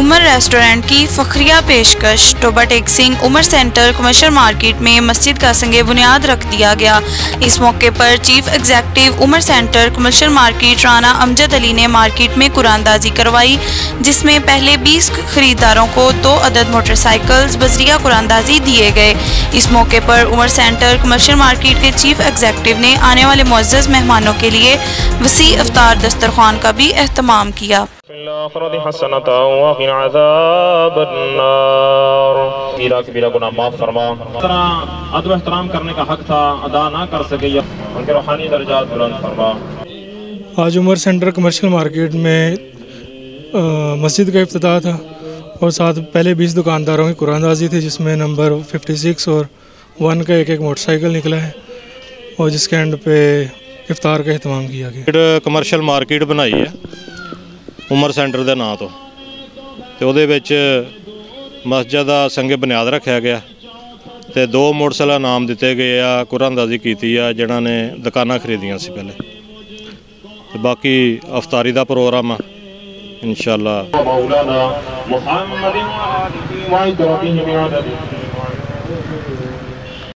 عمر restaurant کی فخریہ پیشکش ٹوبہ ٹیک سنگھ عمر centre commercial market میں مسجد کا سنگ بنیاد رکھ دیا گیا۔ اس موقع پر چیف ایگزیکٹو عمر سینٹر کمرشل مارکیٹ رانا امجد علی نے مارکیٹ میں قرآن دازی کروائی، جس میں پہلے 20 خریداروں کو 2 عدد موٹر سائیکلز بذریعہ قرآن دازی دیے گئے۔ اس موقع پر عمر سینٹر کمرشل مارکیٹ کے چیف ایگزیکٹو نے آنے والے معزز مہمانوں کے لیے وسیع افطار دسترخوان کا بھی اہتمام کیا۔ کبیرہ گناہ معاف فرما، ادب و احترام کرنے کا حق تھا ادا نہ کر سکے، ان کے روحانی درجات بلند فرما۔ آج عمر سینٹر کمرشل مارکیٹ میں مسجد کا افتتاح تھا اور ساتھ پہلے 20 دکانداروں کی قرآن دازی تھی، جس میں نمبر 56 اور 1 کا ایک موٹر سائیکل نکلا ہے اور جس کے اینڈ پہ افطار کا اہتمام کیا گیا۔ کمرشل مارکیٹ بنائی ہے عمر سینٹر دے نام تو تے ਉਹਦੇ ਵਿੱਚ مسجد ਦਾ ਸੰਗ ਬੁਨਿਆਦ ਰੱਖਿਆ ਗਿਆ ਤੇ 2 ਮੋਟਰਸਾਈਕਲ ਨਾਮ ਦਿੱਤੇ ਗਏ ਆ, ਕੁਰਾਨਦਾਜ਼ੀ ਕੀਤੀ ਆ ਜਿਨ੍ਹਾਂ ਨੇ ਦੁਕਾਨਾਂ ਖਰੀਦੀਆਂ ਸੀ ਪਹਿਲੇ, ਤੇ ਬਾਕੀ ਅਫਤਾਰੀ ਦਾ ਪ੍ਰੋਗਰਾਮ ਆ انشاءاللہ۔